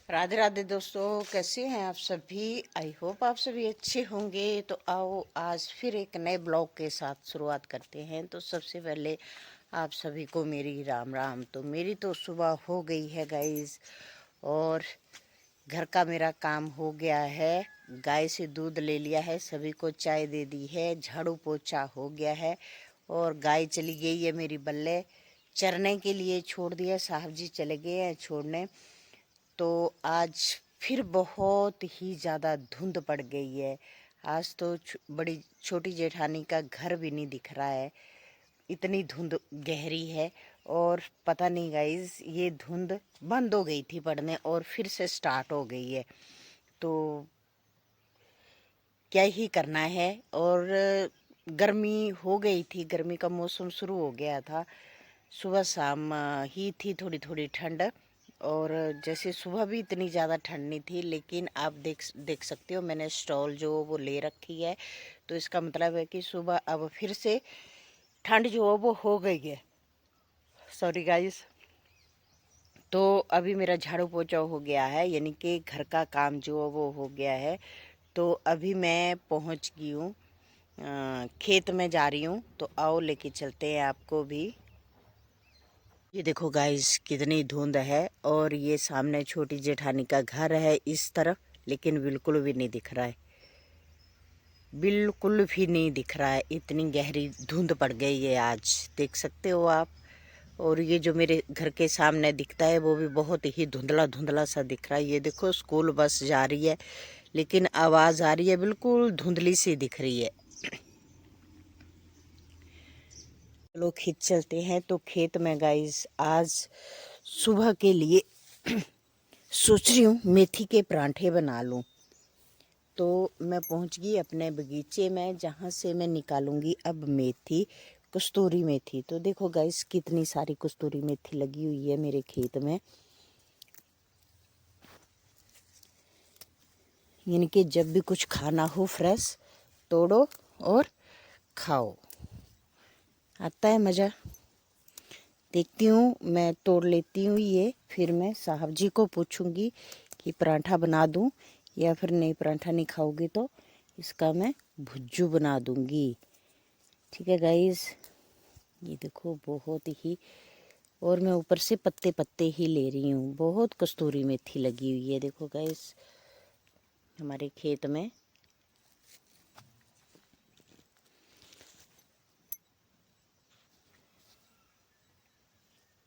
राधे राधे दोस्तों, कैसे हैं आप सभी। आई होप आप सभी अच्छे होंगे। तो आओ आज फिर एक नए ब्लॉग के साथ शुरुआत करते हैं। तो सबसे पहले आप सभी को मेरी राम राम। तो मेरी तो सुबह हो गई है गाइस, और घर का मेरा काम हो गया है। गाय से दूध ले लिया है, सभी को चाय दे दी है, झाड़ू पोछा हो गया है, और गाय चली गई है मेरी बल्ले चरने के लिए। छोड़ दिया, साहब जी चले गए हैं छोड़ने। तो आज फिर बहुत ही ज़्यादा धुंध पड़ गई है। आज तो बड़ी छोटी जेठानी का घर भी नहीं दिख रहा है, इतनी धुंध गहरी है। और पता नहीं गाइज, ये धुंध बंद हो गई थी पड़ने और फिर से स्टार्ट हो गई है। तो क्या ही करना है। और गर्मी हो गई थी, गर्मी का मौसम शुरू हो गया था। सुबह शाम ही थी थोड़ी थोड़ी ठंड। और जैसे सुबह भी इतनी ज़्यादा ठंड नहीं थी, लेकिन आप देख सकते हो मैंने स्टॉल जो वो ले रखी है। तो इसका मतलब है कि सुबह अब फिर से ठंड जो है वो हो गई है। Sorry guys. तो अभी मेरा झाड़ू पोछा हो गया है, यानी कि घर का काम जो है वो हो गया है। तो अभी मैं पहुंच गई हूँ, खेत में जा रही हूँ। तो आओ लेके चलते हैं आपको भी। ये देखो गाइस कितनी धुंध है, और ये सामने छोटी जेठानी का घर है इस तरफ, लेकिन बिल्कुल भी नहीं दिख रहा है, बिल्कुल भी नहीं दिख रहा है। इतनी गहरी धुंध पड़ गई है आज, देख सकते हो आप। और ये जो मेरे घर के सामने दिखता है वो भी बहुत ही धुंधला धुंधला सा दिख रहा है। ये देखो स्कूल बस जा रही है, लेकिन आवाज़ आ रही है, बिल्कुल धुंधली सी दिख रही है। चलो खेत चलते हैं। तो खेत में गाइस आज सुबह के लिए सोच रही हूँ मेथी के परांठे बना लूँ। तो मैं पहुँच गई अपने बगीचे में, जहाँ से मैं निकालूंगी अब मेथी, कस्तूरी मेथी। तो देखो गाइस कितनी सारी कस्तूरी मेथी लगी हुई है मेरे खेत में। यानी कि जब भी कुछ खाना हो फ्रेश, तोड़ो और खाओ, आता है मज़ा। देखती हूँ, मैं तोड़ लेती हूँ ये, फिर मैं साहब जी को पूछूंगी कि पराठा बना दूँ, या फिर नहीं पराठा नहीं खाओगे तो इसका मैं भुज्जू बना दूँगी। ठीक है गाइस, ये देखो बहुत ही, और मैं ऊपर से पत्ते पत्ते ही ले रही हूँ। बहुत कस्तूरी मेथी लगी हुई है देखो गाइस हमारे खेत में।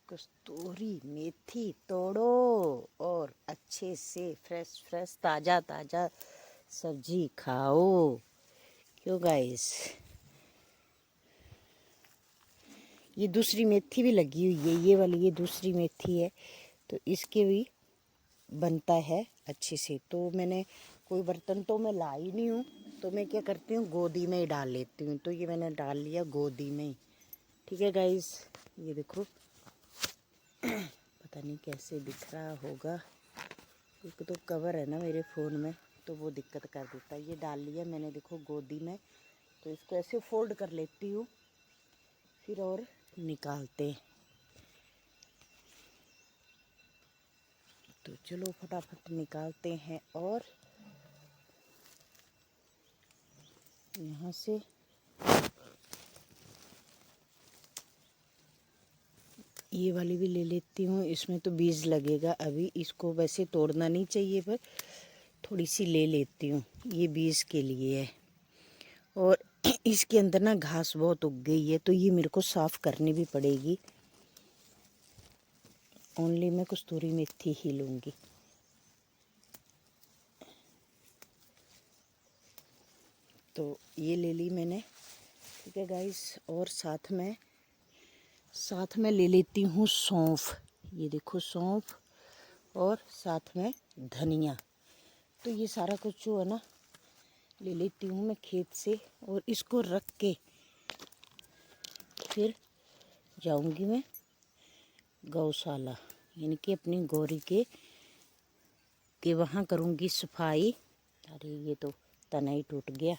कस्तूरी मेथी तोड़ो और अच्छे से फ्रेश फ्रेश ताज़ा ताज़ा सब्जी खाओ। क्यों गाइस, ये दूसरी मेथी भी लगी हुई है, ये वाली ये दूसरी मेथी है। तो इसके भी बनता है अच्छे से। तो मैंने कोई बर्तन तो मैं ला ही नहीं हूँ, तो मैं क्या करती हूँ गोदी में ही डाल लेती हूँ। तो ये मैंने डाल लिया गोदी में ही। ठीक है गाइस, ये देखो पता नहीं कैसे दिख रहा होगा, एक तो कवर है ना मेरे फ़ोन में तो वो दिक्कत कर देता है। ये डाल लिया मैंने देखो गोदी में। तो इसको ऐसे फोल्ड कर लेती हूँ फिर, और निकालते। तो चलो फटाफट निकालते हैं। और यहाँ से ये वाली भी ले लेती हूँ, इसमें तो बीज लगेगा अभी, इसको वैसे तोड़ना नहीं चाहिए पर थोड़ी सी ले लेती हूँ, ये बीज के लिए है। और इसके अंदर ना घास बहुत उग गई है, तो ये मेरे को साफ़ करनी भी पड़ेगी। ओनली मैं कस्तूरी मेथी ही लूँगी। तो ये ले ली मैंने। ठीक है गाइस, और साथ में ले लेती हूँ सौंफ। ये देखो सौंफ, और साथ में धनिया। तो ये सारा कुछ जो है ना ले लेती हूँ मैं खेत से, और इसको रख के फिर जाऊंगी मैं गौशाला, यानी कि अपनी गौरी के वहाँ करूँगी सफाई। अरे ये तो तना ही टूट गया।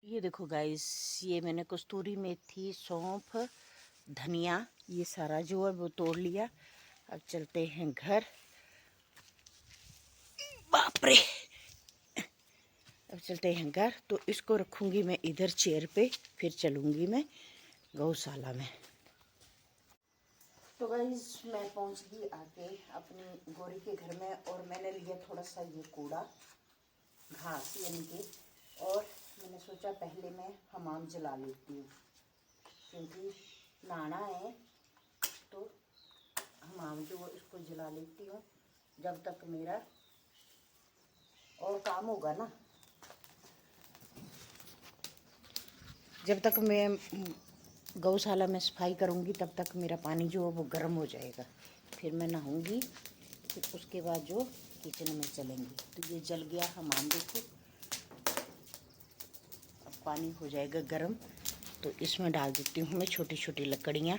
ये देखो गाइस, ये मैंने कस्तूरी मेथी, सौंफ धनिया ये सारा जो है वो तोड़ लिया। अब चलते हैं घर। बाप रे, अब चलते हैं घर। तो इसको रखूंगी मैं इधर चेयर पे, फिर चलूंगी मैं गौशाला में। तो गाइस मैं पहुंच गई आके अपनी गोरी के घर में, और मैंने लिया थोड़ा सा ये कूड़ा घास यानी कि, और मैंने सोचा पहले मैं हमाम जला लेती हूँ, क्योंकि नहाना है तो हमाम जो है इसको जला लेती हूँ जब तक मेरा और काम होगा ना। जब तक मैं गौशाला में सफाई करूँगी तब तक मेरा पानी जो है वो गर्म हो जाएगा, फिर मैं नहाऊँगी, फिर उसके बाद जो किचन में चलेंगे। तो ये जल गया हमाम, देखो अब पानी हो जाएगा गर्म। तो इसमें डाल देती हूँ मैं छोटी छोटी लकड़ियाँ।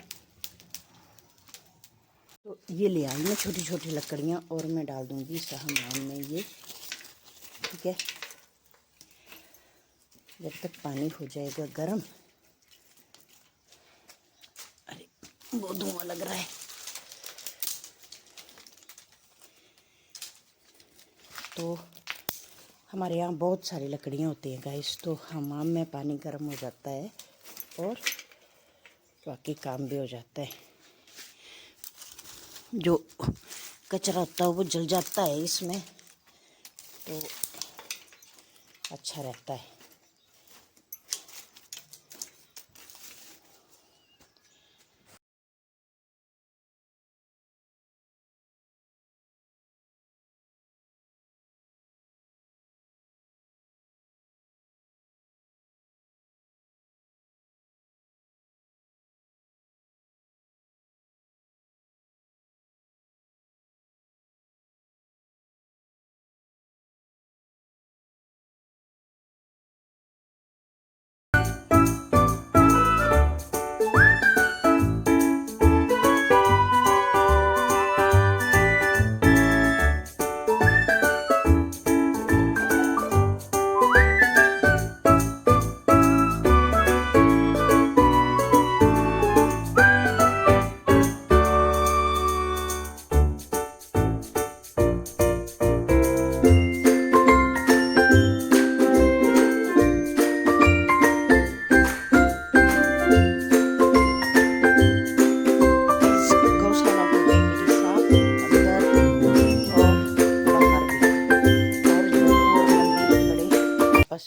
तो ये ले आई मैं छोटी छोटी लकड़ियाँ, और मैं डाल दूँगी इस हमाम में ये, ठीक है। जब तक पानी हो जाएगा गर्म, अरे वो धुआं लग रहा है। तो हमारे यहाँ बहुत सारी लकड़ियाँ होती हैं गाइस, तो हमाम में पानी गर्म हो जाता है और बाकी काम भी हो जाता है। जो कचरा होता है वो जल जाता है इसमें, तो अच्छा रहता है।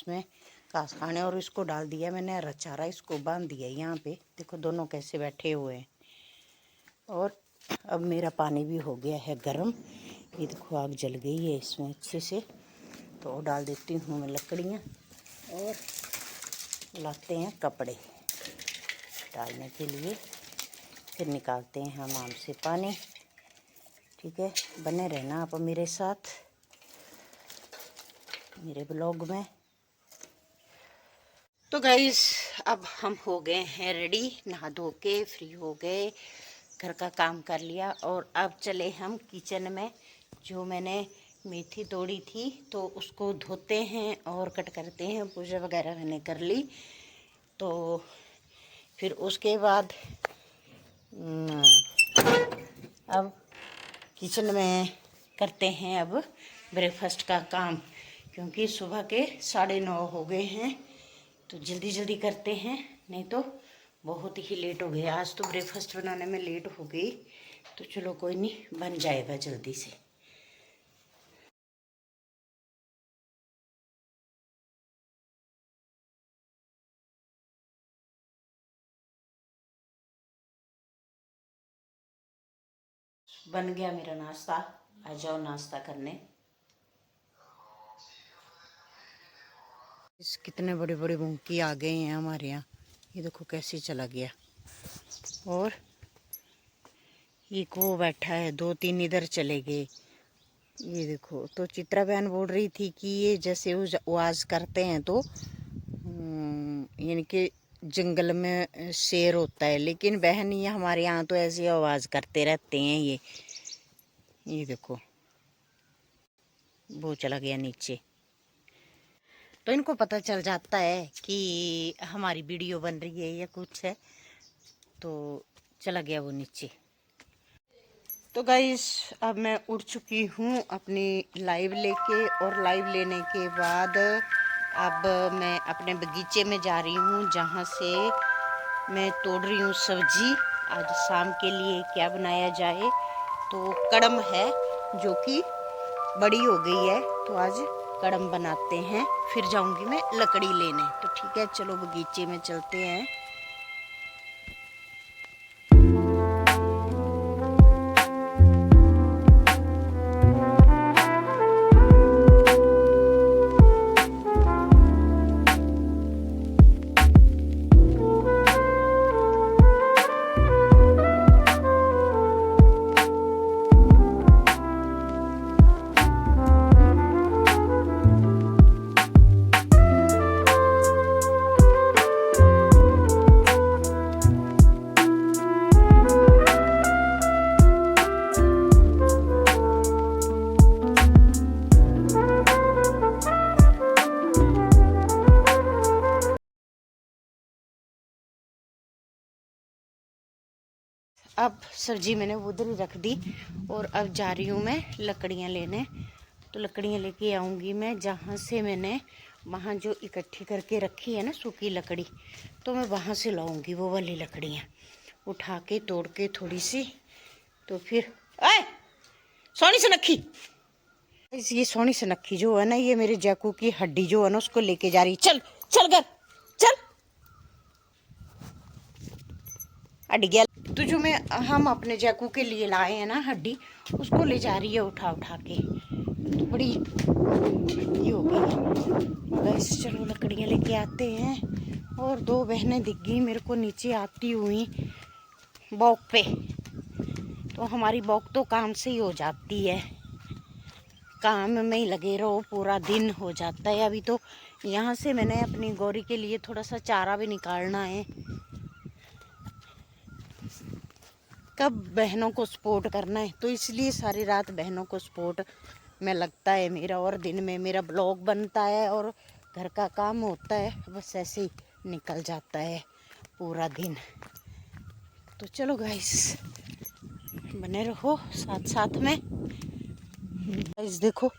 में घास खाने, और इसको डाल दिया मैंने रचारा, इसको बांध दिया यहाँ पे। देखो दोनों कैसे बैठे हुए हैं। और अब मेरा पानी भी हो गया है गरम, ये देखो आग जल गई है इसमें अच्छे से। तो डाल देती हूँ मैं लकड़ियाँ, और लाते हैं कपड़े डालने के लिए, फिर निकालते हैं हमाम से पानी। ठीक है, बने रहना आप मेरे साथ मेरे ब्लॉग में। तो गाइस अब हम हो गए हैं रेडी, नहा धो के फ्री हो गए, घर का काम कर लिया, और अब चले हम किचन में। जो मैंने मेथी तोड़ी थी तो उसको धोते हैं और कट करते हैं। पूजा वगैरह मैंने कर ली, तो फिर उसके बाद अब किचन में करते हैं अब ब्रेकफास्ट का काम, क्योंकि सुबह के 9:30 हो गए हैं। तो जल्दी जल्दी करते हैं, नहीं तो बहुत ही लेट हो गया। आज तो ब्रेकफास्ट बनाने में लेट हो गई, तो चलो कोई नहीं, बन जाएगा जल्दी से। बन गया मेरा नाश्ता, आ जाओ नाश्ता करने। कितने बड़े बड़े मुंकी आ गए हैं हमारे यहाँ, ये देखो कैसे चला गया। और एक वो बैठा है, 2-3 इधर चले गए, ये देखो। तो चित्रा बहन बोल रही थी कि ये जैसे आवाज़ करते हैं तो यानी कि जंगल में शेर होता है, लेकिन बहन ये हमारे यहाँ तो ऐसी आवाज़ करते रहते हैं। ये देखो वो चला गया नीचे। तो इनको पता चल जाता है कि हमारी वीडियो बन रही है या कुछ है, तो चला गया वो नीचे। तो गाइस अब मैं उठ चुकी हूँ अपनी लाइव लेके, और लाइव लेने के बाद अब मैं अपने बगीचे में जा रही हूँ, जहाँ से मैं तोड़ रही हूँ सब्जी। आज शाम के लिए क्या बनाया जाए, तो कड़म है जो कि बड़ी हो गई है, तो आज कड़म बनाते हैं। फिर जाऊँगी मैं लकड़ी लेने। तो ठीक है, चलो बगीचे में चलते हैं। अब सब्जी मैंने उधर ही रख दी, और अब जा रही हूँ मैं लकड़ियाँ लेने। तो लकड़ियाँ लेके आऊँगी मैं, जहाँ से मैंने वहाँ जो इकट्ठी करके रखी है ना सूखी लकड़ी, तो मैं वहाँ से लाऊंगी वो वाली लकड़ियाँ उठा के, तोड़ के थोड़ी सी। तो फिर आए सोनी से नक्खी, ये सोनी से नक्खी जो है ना, ये मेरे जैकू की हड्डी जो है ना, उसको लेके जा रही। चल चल घर चल, हड्डी गया। तो जो हम अपने जैकू के लिए लाए हैं ना हड्डी, उसको ले जा रही है उठा उठा के। तो बड़ी हड्डी हो गई है। बस चलो लकड़ियाँ लेके आते हैं। और दो बहनें दिख गई मेरे को नीचे आती हुई वॉक पे। तो हमारी वॉक तो काम से ही हो जाती है, काम में ही लगे रहो, पूरा दिन हो जाता है। अभी तो यहाँ से मैंने अपनी गौरी के लिए थोड़ा सा चारा भी निकालना है। कब बहनों को सपोर्ट करना है, तो इसलिए सारी रात बहनों को सपोर्ट में लगता है मेरा, और दिन में मेरा ब्लॉग बनता है और घर का काम होता है। बस ऐसे ही निकल जाता है पूरा दिन। तो चलो गाइस, बने रहो साथ साथ में। गाइस देखो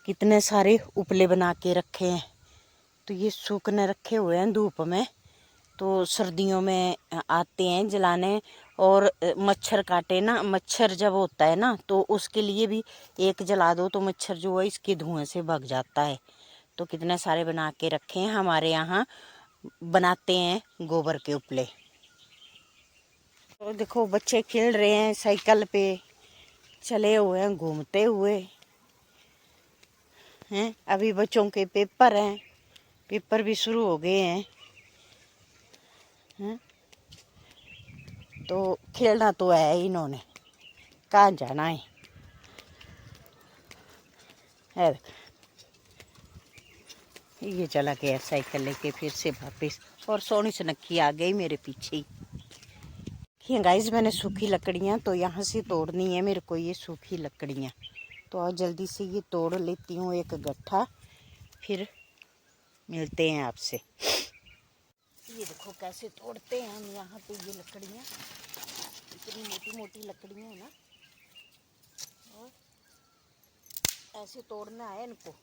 कितने सारे उपले बना के रखे हैं। तो ये सूखने रखे हुए हैं धूप में, तो सर्दियों में आते हैं जलाने। और मच्छर काटे ना, मच्छर जब होता है ना, तो उसके लिए भी एक जला दो तो मच्छर जो है इसके धुएं से भग जाता है। तो कितने सारे बना के रखे हैं। हमारे यहाँ बनाते हैं गोबर के उपले। तो देखो बच्चे खेल रहे हैं, साइकिल पे चले हुए हैं, घूमते हुए हैं। अभी बच्चों के पेपर हैं, पेपर भी शुरू हो गए हैं। तो खेलना तो है इन्होंने, कहाँ जाना है। ये चला गया साइकिल लेके फिर से वापस, और सोनी से नक्की आ गई मेरे पीछे ही। ये गाइस मैंने सूखी लकड़ियाँ तो यहाँ से तोड़नी है मेरे को, ये सूखी लकड़ियाँ। तो आज जल्दी से ये तोड़ लेती हूँ एक गट्ठा, फिर मिलते हैं आपसे। ये देखो कैसे तोड़ते हैं हम यहाँ पे ये लकड़ियाँ, इतनी मोटी मोटी लकड़ियाँ है ना, और ऐसे तोड़ना है इनको,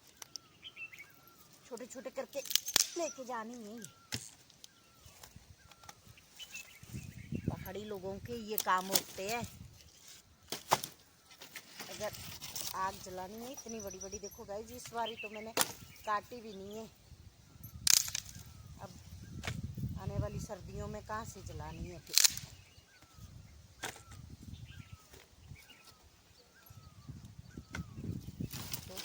छोटे छोटे करके लेके जानी है। पहाड़ी लोगों के ये काम होते हैं। अगर आग जलानी है इतनी बड़ी बड़ी, देखो गाइस इस बारी तो मैंने काटी भी नहीं है। अब आने वाली सर्दियों में कहाँ से जलानी है फिर। तो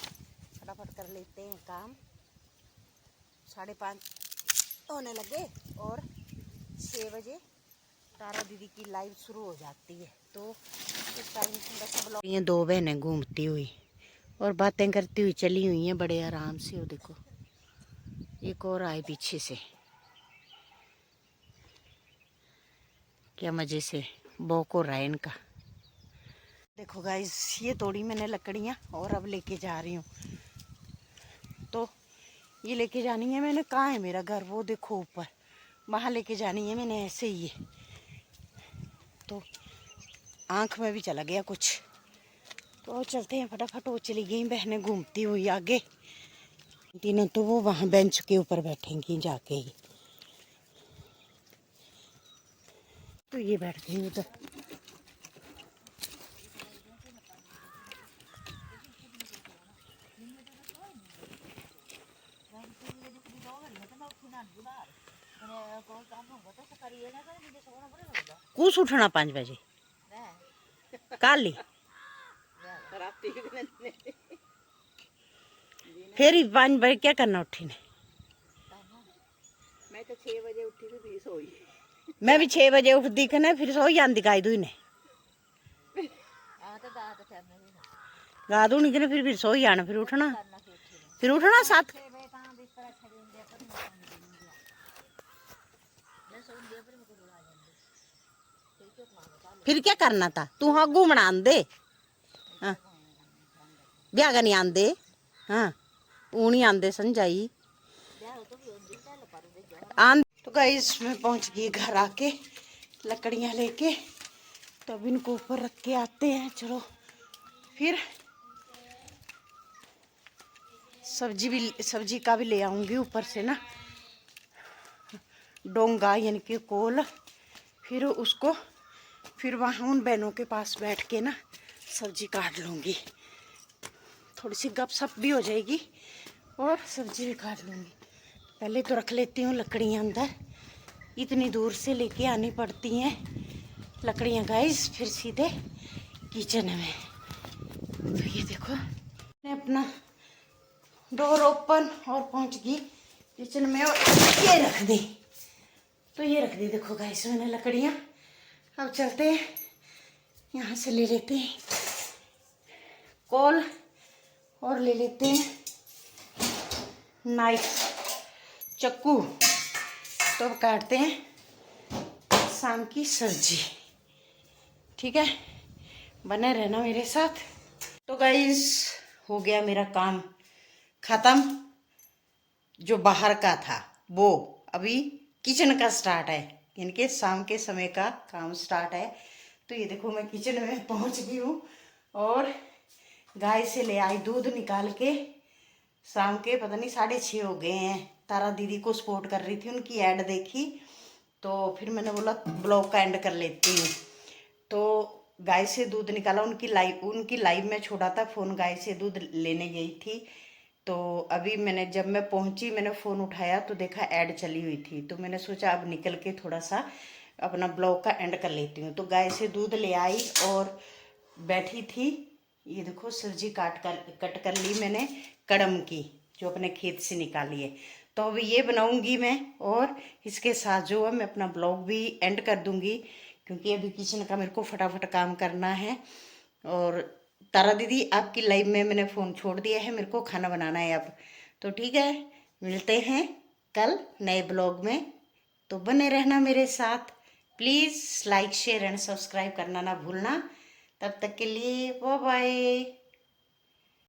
फटाफट कर लेते हैं काम। 5:30 होने लगे और 6 बजे तारा दीदी की लाइव शुरू हो जाती है। तो इस टाइम थोड़ा सा ब्लॉग। ये दो बहनें घूमती हुई और बातें करती हुई चली हुई हैं बड़े आराम से। वो देखो एक और आए पीछे से, क्या मज़े से वॉक हो रहा है इनका। देखो गाइस ये तोड़ी मैंने लकड़ियाँ और अब लेके जा रही हूँ। तो ये लेके जानी है मैंने, कहाँ है मेरा घर, वो देखो ऊपर, वहाँ लेके जानी है मैंने ऐसे ही। तो आँख में भी चला गया कुछ। तो चलते हैं फटाफट। वो चली गई बहनें घूमती हुई आगे, तीनों तो वो वहाँ बेंच के ऊपर बैठेंगी जाके ही। तो ये बैठ गई उधर। कुछ उठना 5 बजे काली फिर 5 बजे क्या करना उठी ने। मैं तो 6 बजे उठी थी फिर सोई। मैं भी 6 बजे उठती कने फिर सो जाती गाय दूई ने गा दूनी कने फिर सो ही जाना। फिर उठना 7। फिर क्या करना था तू। हाँ घूमना आंदे हाँ ब्याह का नहीं आंदे। हाँ ऊ नहीं आंदे संजाई आंद। तो गाइस मैं पहुंच गई घर आके लकड़ियां लेके। तो अब इनको ऊपर रख के आते हैं। चलो फिर सब्जी का भी ले आऊंगी ऊपर से ना डोंगा यानी कि कोल। फिर उसको फिर वहाँ उन बहनों के पास बैठ के ना सब्जी काट लूँगी। थोड़ी सी गपशप भी हो जाएगी और सब्जी भी काट लूँगी। पहले तो रख लेती हूँ लकड़ियाँ अंदर, इतनी दूर से लेके आनी पड़ती हैं लकड़ियाँ गाइस फिर सीधे किचन में। तो ये देखो मैं अपना डोर ओपन और पहुँच गई किचन में और ये रख दी। तो ये रख दी देखो गाइस मैंने लकड़ियाँ। अब चलते हैं यहाँ से ले लेते हैं कोल और ले लेते हैं नाइफ चक्कू। तो अब काटते हैं शाम की सब्जी। ठीक है बने रहना मेरे साथ। तो गाइस हो गया मेरा काम ख़त्म। जो बाहर का था वो अभी किचन का स्टार्ट है, यानी कि शाम के समय का काम स्टार्ट है। तो ये देखो मैं किचन में पहुंच गई हूँ और गाय से ले आई दूध निकाल के। शाम के पता नहीं 6:30 हो गए हैं। तारा दीदी को सपोर्ट कर रही थी, उनकी ऐड देखी तो फिर मैंने बोला ब्लॉग का एंड कर लेती हूँ। तो गाय से दूध निकाला, उनकी लाइव में छोड़ा था फ़ोन। गाय से दूध लेने गई थी तो अभी जब मैं पहुंची मैंने फ़ोन उठाया तो देखा ऐड चली हुई थी। तो मैंने सोचा अब निकल के थोड़ा सा अपना ब्लॉग का एंड कर लेती हूँ। तो गाय से दूध ले आई और बैठी थी। ये देखो सब्जी कट कर ली मैंने कड़म की, जो अपने खेत से निकाली है। तो अभी ये बनाऊंगी मैं और इसके साथ जो है मैं अपना ब्लॉग भी एंड कर दूंगी, क्योंकि अभी किचन का मेरे को फटाफट काम करना है। और तारा दीदी आपकी लाइव में मैंने फ़ोन छोड़ दिया है, मेरे को खाना बनाना है अब। तो ठीक है मिलते हैं कल नए ब्लॉग में। तो बने रहना मेरे साथ। Please like share and subscribe करना ना भूलना। तब तक के लिए बाय बाय।